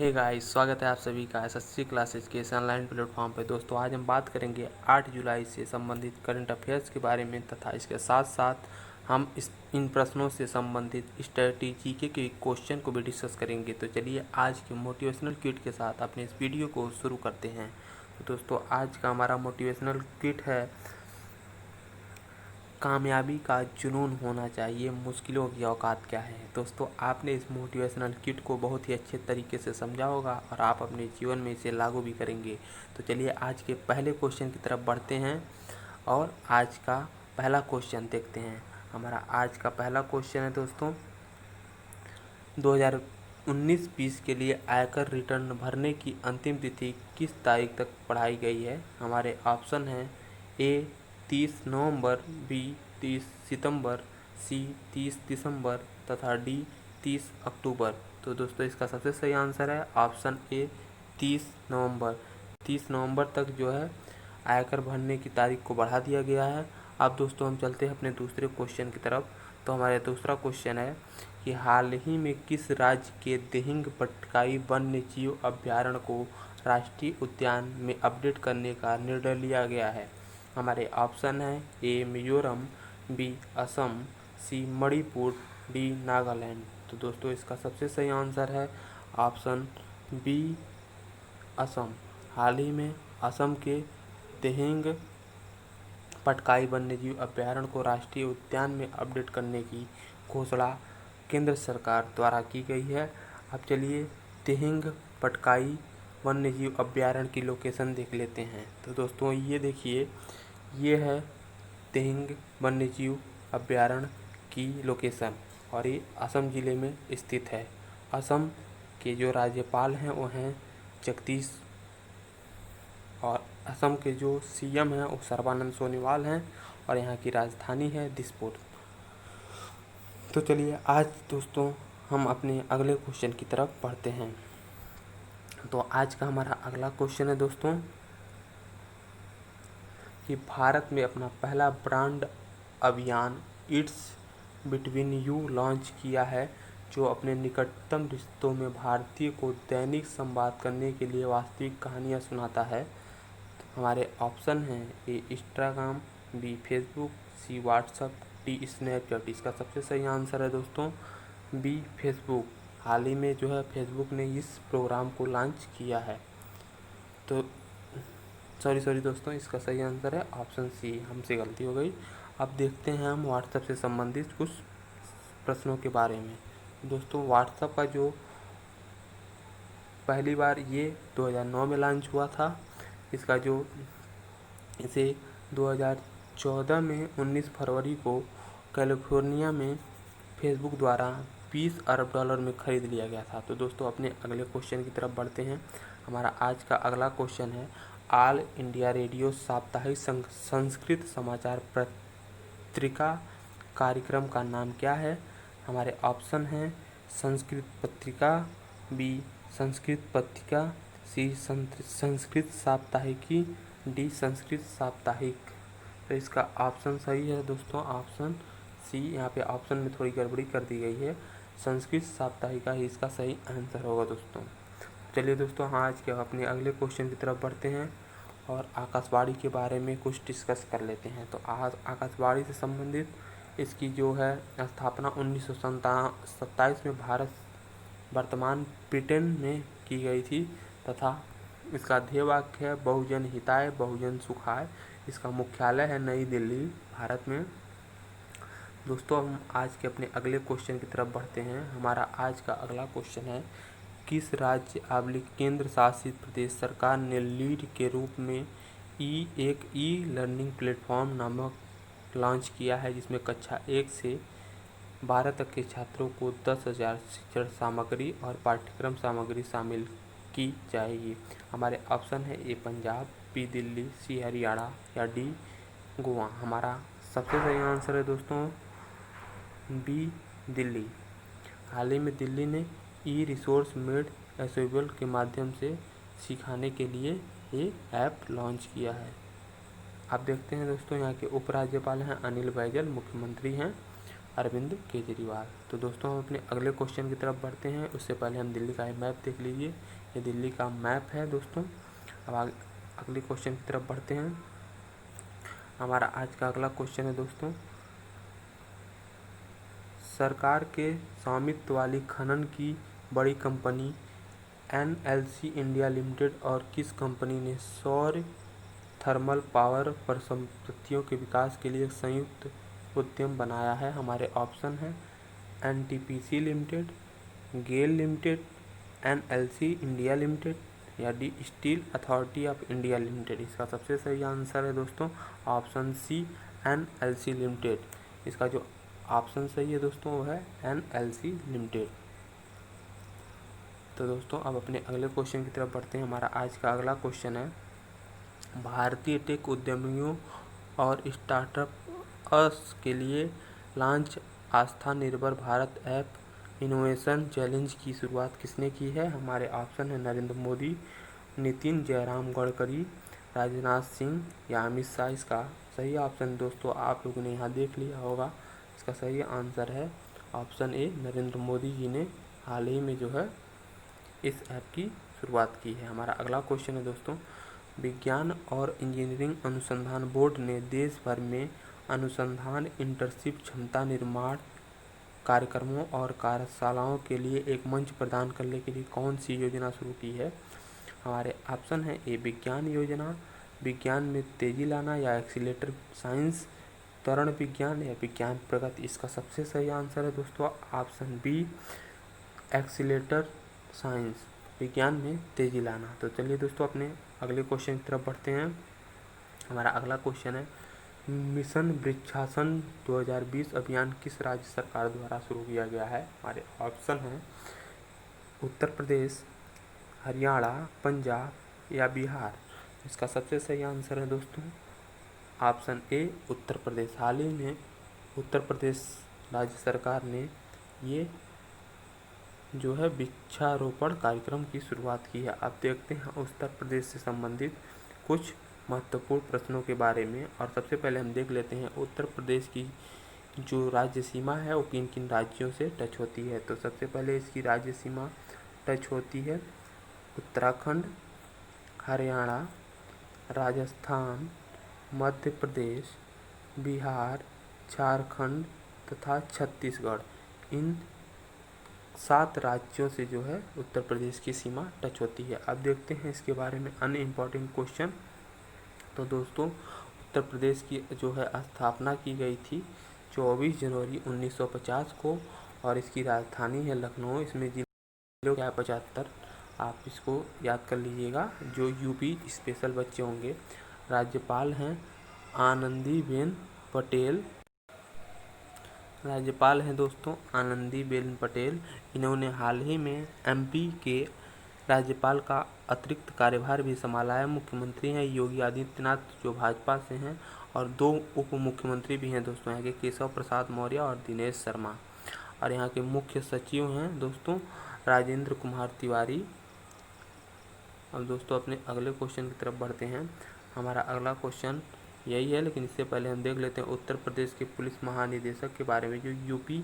Hey guys, स्वागत है आप सभी का एसएससी क्लासेस के इस ऑनलाइन प्लेटफॉर्म पे। दोस्तों, आज हम बात करेंगे 8 जुलाई से संबंधित करंट अफेयर्स के बारे में तथा इसके साथ साथ हम इन प्रश्नों से संबंधित स्ट्रेटजी के क्वेश्चन को भी डिस्कस करेंगे। तो चलिए आज के मोटिवेशनल क्विट के साथ अपने इस वीडियो को शुरू करते हैं। तो दोस्तों, आज का हमारा मोटिवेशनल क्विट है, कामयाबी का जुनून होना चाहिए, मुश्किलों की औकात क्या है। दोस्तों, आपने इस मोटिवेशनल किट को बहुत ही अच्छे तरीके से समझा होगा और आप अपने जीवन में इसे लागू भी करेंगे। तो चलिए आज के पहले क्वेश्चन की तरफ बढ़ते हैं और आज का पहला क्वेश्चन देखते हैं। हमारा आज का पहला क्वेश्चन है दोस्तों, 2019-20 के लिए आयकर रिटर्न भरने की अंतिम तिथि किस तारीख तक बढ़ाई गई है। हमारे ऑप्शन हैं ए 30 नवंबर, बी 30 सितंबर, सी 30 दिसंबर तथा डी 30 अक्टूबर। तो दोस्तों, इसका सबसे सही आंसर है ऑप्शन ए 30 नवंबर। 30 नवंबर तक जो है आयकर भरने की तारीख को बढ़ा दिया गया है। अब दोस्तों हम चलते हैं अपने दूसरे क्वेश्चन की तरफ। तो हमारे दूसरा क्वेश्चन है कि हाल ही में किस राज्य के दिहिंग पट्टकाई वन्य जीव अभयारण्य को राष्ट्रीय उद्यान में अपडेट करने का निर्णय लिया गया है। हमारे ऑप्शन है ए मिजोरम, बी असम, सी मणिपुर, डी नागालैंड। तो दोस्तों, इसका सबसे सही आंसर है ऑप्शन बी असम। हाल ही में असम के दिहिंग पटकाई वन्यजीव अभयारण्य को राष्ट्रीय उद्यान में अपडेट करने की घोषणा केंद्र सरकार द्वारा की गई है। अब चलिए दिहिंग पटकाई वन्यजीव अभयारण्य की लोकेशन देख लेते हैं। तो दोस्तों, ये देखिए, ये है दिहिंग वन्यजीव अभयारण्य की लोकेशन और ये असम ज़िले में स्थित है। असम के जो राज्यपाल हैं वो हैं जगदीश और असम के जो सीएम हैं वो सर्बानंद सोनोवाल हैं और यहाँ की राजधानी है दिसपुर। तो चलिए आज दोस्तों हम अपने अगले क्वेश्चन की तरफ बढ़ते हैं। तो आज का हमारा अगला क्वेश्चन है दोस्तों कि भारत में अपना पहला ब्रांड अभियान इट्स बिटवीन यू लॉन्च किया है, जो अपने निकटतम रिश्तों में भारतीय को दैनिक संवाद करने के लिए वास्तविक कहानियाँ सुनाता है। हमारे ऑप्शन हैं ए इंस्टाग्राम, बी फेसबुक, सी व्हाट्सएप, डी स्नैपचैट। इसका सबसे सही आंसर है दोस्तों बी फेसबुक। हाल ही में जो है फेसबुक ने इस प्रोग्राम को लॉन्च किया है। तो सॉरी दोस्तों, इसका सही आंसर है ऑप्शन सी, हमसे गलती हो गई। अब देखते हैं हम व्हाट्सएप से संबंधित कुछ प्रश्नों के बारे में। दोस्तों, व्हाट्सएप का जो पहली बार ये 2009 में लॉन्च हुआ था। इसका जो इसे 2014 में 19 फरवरी को कैलिफोर्निया में फेसबुक द्वारा 20 अरब डॉलर में खरीद लिया गया था। तो दोस्तों, अपने अगले क्वेश्चन की तरफ बढ़ते हैं। हमारा आज का अगला क्वेश्चन है, ऑल इंडिया रेडियो साप्ताहिक संस्कृत समाचार पत्रिका कार्यक्रम का नाम क्या है। हमारे ऑप्शन हैं संस्कृत पत्रिका, बी संस्कृत पत्रिका, सी संस्कृत साप्ताहिकी, डी संस्कृत साप्ताहिक। तो इसका ऑप्शन सही है दोस्तों ऑप्शन सी। यहाँ पे ऑप्शन में थोड़ी गड़बड़ी कर दी गई है, संस्कृत साप्ताहिका ही इसका सही आंसर होगा दोस्तों। चलिए दोस्तों, हाँ आज के अपने अगले क्वेश्चन की तरफ बढ़ते हैं और आकाशवाणी के बारे में कुछ डिस्कस कर लेते हैं। तो आज आकाशवाणी से संबंधित इसकी जो है स्थापना 1927 में भारत वर्तमान ब्रिटेन में की गई थी तथा इसका ध्येय वाक्य है बहुजन हिताय बहुजन सुखाय। इसका मुख्यालय है नई दिल्ली, भारत में। दोस्तों, हम आज के अपने अगले क्वेश्चन की तरफ बढ़ते हैं। हमारा आज का अगला क्वेश्चन है, किस राज्य केंद्र शासित प्रदेश सरकार ने लीड के रूप में एक ई लर्निंग प्लेटफॉर्म नामक लॉन्च किया है, जिसमें कक्षा 1 से 12 तक के छात्रों को 10,000 शिक्षण सामग्री और पाठ्यक्रम सामग्री शामिल की जाएगी। हमारे ऑप्शन है ए पंजाब, बी दिल्ली, सी हरियाणा या डी गोवा। हमारा सबसे सही आंसर है दोस्तों बी दिल्ली। हाल ही में दिल्ली ने ई रिसोर्स मेड एसेबल के माध्यम से सिखाने के लिए ये ऐप लॉन्च किया है। आप देखते हैं दोस्तों, यहाँ के उपराज्यपाल हैं अनिल बैजल, मुख्यमंत्री हैं अरविंद केजरीवाल। तो दोस्तों हम अपने अगले क्वेश्चन की तरफ बढ़ते हैं, उससे पहले हम दिल्ली का मैप देख लीजिए। ये दिल्ली का मैप है दोस्तों। अब अगले क्वेश्चन की तरफ बढ़ते हैं। हमारा आज का अगला क्वेश्चन है दोस्तों, सरकार के स्वामित्व वाली खनन की बड़ी कंपनी NLC इंडिया लिमिटेड और किस कंपनी ने सौर थर्मल पावर परिसंपत्तियों के विकास के लिए संयुक्त उद्यम बनाया है? हमारे ऑप्शन है NTPC लिमिटेड, गेल लिमिटेड, NLC इंडिया लिमिटेड या D steel authority of India limited. इसका सबसे सही आंसर है दोस्तों ऑप्शन सी NLC लिमिटेड। इसका जो ऑप्शन सही है दोस्तों वो है NLC लिमिटेड। तो दोस्तों अब अपने अगले क्वेश्चन की तरफ बढ़ते हैं। हमारा आज का अगला क्वेश्चन है, भारतीय टेक उद्यमियों और स्टार्टअप्स के लिए लॉन्च आस्था निर्भर भारत ऐप इनोवेशन चैलेंज की शुरुआत किसने की है? हमारे ऑप्शन है नरेंद्र मोदी, नितिन जयराम गडकरी, राजनाथ सिंह या अमित शाह। इसका सही ऑप्शन दोस्तों आप लोगों ने यहाँ देख लिया होगा। इसका सही आंसर है ऑप्शन ए, नरेंद्र मोदी जी ने हाल ही में जो है इस ऐप की शुरुआत की है। हमारा अगला क्वेश्चन है दोस्तों, विज्ञान और इंजीनियरिंग अनुसंधान बोर्ड ने देश भर में अनुसंधान इंटर्नशिप क्षमता निर्माण कार्यक्रमों और कार्यशालाओं के लिए एक मंच प्रदान करने के लिए कौन सी योजना शुरू की है? हमारे ऑप्शन है ए विज्ञान योजना, विज्ञान में तेजी लाना या एक्सीलेटर साइंस, त्वरण विज्ञान या विज्ञान प्रगति। इसका सबसे सही आंसर है दोस्तों ऑप्शन बी एक्सीलेटर साइंस, विज्ञान में तेजी लाना। तो चलिए दोस्तों अपने अगले क्वेश्चन की तरफ बढ़ते हैं। हमारा अगला क्वेश्चन है, मिशन वृक्षासन 2020 अभियान किस राज्य सरकार द्वारा शुरू किया गया है? हमारे ऑप्शन हैं उत्तर प्रदेश, हरियाणा, पंजाब या बिहार। इसका सबसे सही आंसर है दोस्तों ऑप्शन ए उत्तर प्रदेश। हाल ही में उत्तर प्रदेश राज्य सरकार ने ये जो है वृक्षारोपण कार्यक्रम की शुरुआत की है। अब देखते हैं उत्तर प्रदेश से संबंधित कुछ महत्वपूर्ण प्रश्नों के बारे में। और सबसे पहले हम देख लेते हैं उत्तर प्रदेश की जो राज्य सीमा है वो किन किन राज्यों से टच होती है। तो सबसे पहले इसकी राज्य सीमा टच होती है उत्तराखंड, हरियाणा, राजस्थान, मध्य प्रदेश, बिहार, झारखंड तथा छत्तीसगढ़। इन 7 राज्यों से जो है उत्तर प्रदेश की सीमा टच होती है। अब देखते हैं इसके बारे में अन्य इम्पॉर्टेंट क्वेश्चन। तो दोस्तों उत्तर प्रदेश की जो है स्थापना की गई थी 24 जनवरी 1950 को और इसकी राजधानी है लखनऊ। इसमें जिले क्या 75, आप इसको याद कर लीजिएगा जो यूपी स्पेशल बच्चे होंगे। राज्यपाल हैं आनंदीबेन पटेल, राज्यपाल हैं दोस्तों आनंदीबेन पटेल। इन्होंने हाल ही में MP के राज्यपाल का अतिरिक्त कार्यभार भी संभाला है। मुख्यमंत्री हैं योगी आदित्यनाथ जो भाजपा से हैं और 2 उप मुख्यमंत्री भी हैं दोस्तों यहाँ के, केशव प्रसाद मौर्य और दिनेश शर्मा। और यहाँ के मुख्य सचिव हैं दोस्तों राजेंद्र कुमार तिवारी। अब दोस्तों अपने अगले क्वेश्चन की तरफ बढ़ते हैं। हमारा अगला क्वेश्चन यही है, लेकिन इससे पहले हम देख लेते हैं उत्तर प्रदेश के पुलिस महानिदेशक के बारे में जो यूपी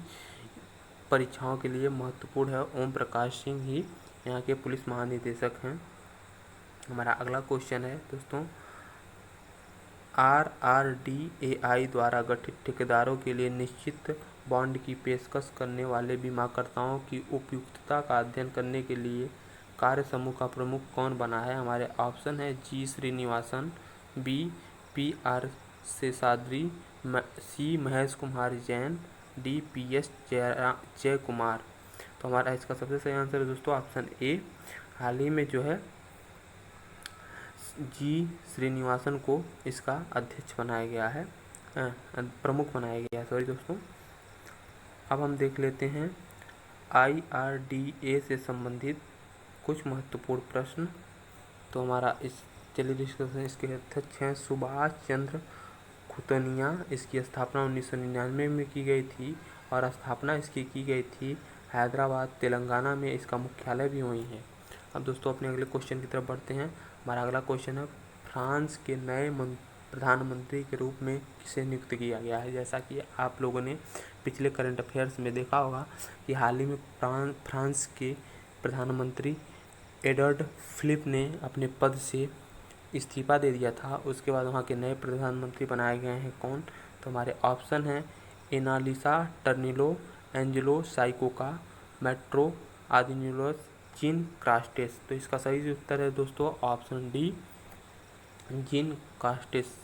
परीक्षाओं के लिए महत्वपूर्ण है। ओम प्रकाश सिंह ही यहाँ के पुलिस महानिदेशक हैं। हमारा अगला क्वेश्चन है दोस्तों, RRDAI द्वारा गठित ठेकेदारों के लिए निश्चित बॉन्ड की पेशकश करने वाले बीमाकर्ताओं की उपयुक्तता का अध्ययन करने के लिए कार्य समूह का प्रमुख कौन बना है? हमारे ऑप्शन है G Srinivasan, B PR Seshadri, C Mahesh Kumar Jain, D PS जय कुमार। तो हमारा इसका सबसे सही आंसर है दोस्तों ऑप्शन ए। हाल ही में जो है G श्रीनिवासन को इसका अध्यक्ष बनाया गया है, प्रमुख बनाया गया है, सॉरी दोस्तों। अब हम देख लेते हैं IRDA से संबंधित कुछ महत्वपूर्ण प्रश्न। तो हमारा चलिए डिस्कशन इसके अध्यक्ष हैं सुभाष चंद्र खुतनिया। इसकी स्थापना 1999 में की गई थी और स्थापना इसकी की गई थी हैदराबाद तेलंगाना में। इसका मुख्यालय भी वहीं है। अब दोस्तों अपने अगले क्वेश्चन की तरफ बढ़ते हैं। हमारा अगला क्वेश्चन है, फ्रांस के नए प्रधानमंत्री के रूप में किसे नियुक्त किया गया है? जैसा कि आप लोगों ने पिछले करंट अफेयर्स में देखा होगा कि हाल ही में फ्रांस के प्रधानमंत्री एडवर्ड फिलिप ने अपने पद से इस्तीफा दे दिया था। उसके बाद वहाँ के नए प्रधानमंत्री बनाए गए हैं कौन, तो हमारे ऑप्शन हैं एनालिसा टर्निलो, एंजेलो साइकोका, मेट्रो आदिन्यूलस, जीन क्रास्टेस। तो इसका सही उत्तर है दोस्तों ऑप्शन डी, जीन कास्टेस।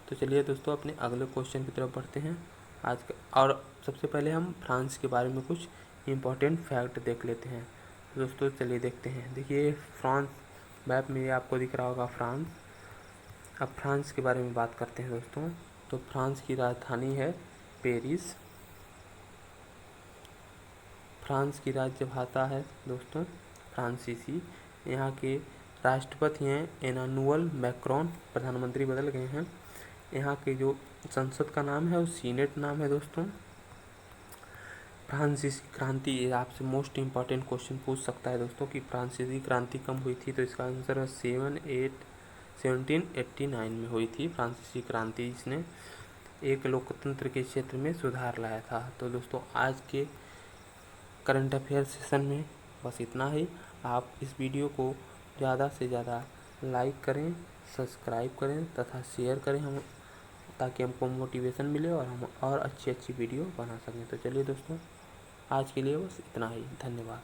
तो चलिए दोस्तों अपने अगले क्वेश्चन की तरफ बढ़ते हैं आज का। और सबसे पहले हम फ्रांस के बारे में कुछ इम्पोर्टेंट फैक्ट देख लेते हैं। दोस्तों चलिए देखते हैं। देखिए फ्रांस मैप में आपको दिख रहा होगा फ्रांस। अब फ्रांस के बारे में बात करते हैं दोस्तों। तो फ्रांस की राजधानी है पेरिस। फ्रांस की राज्यभाषा है दोस्तों फ्रांसीसी। यहाँ के राष्ट्रपति हैं एमानुएल मैक्रोन, प्रधानमंत्री बदल गए हैं। यहाँ के जो संसद का नाम है वो सीनेट नाम है दोस्तों। फ्रांसीसी क्रांति, ये आपसे मोस्ट इम्पॉर्टेंट क्वेश्चन पूछ सकता है दोस्तों कि फ्रांसीसी क्रांति कब हुई थी, तो इसका आंसर है 1789 में हुई थी फ्रांसीसी क्रांति। इसने एक लोकतंत्र के क्षेत्र में सुधार लाया था। तो दोस्तों आज के करंट अफेयर सेशन में बस इतना ही। आप इस वीडियो को ज़्यादा से ज़्यादा लाइक करें, सब्सक्राइब करें तथा शेयर करें हम, ताकि हमको मोटिवेशन मिले और हम और अच्छी वीडियो बना सकें। तो चलिए दोस्तों आज के लिए बस इतना ही। धन्यवाद।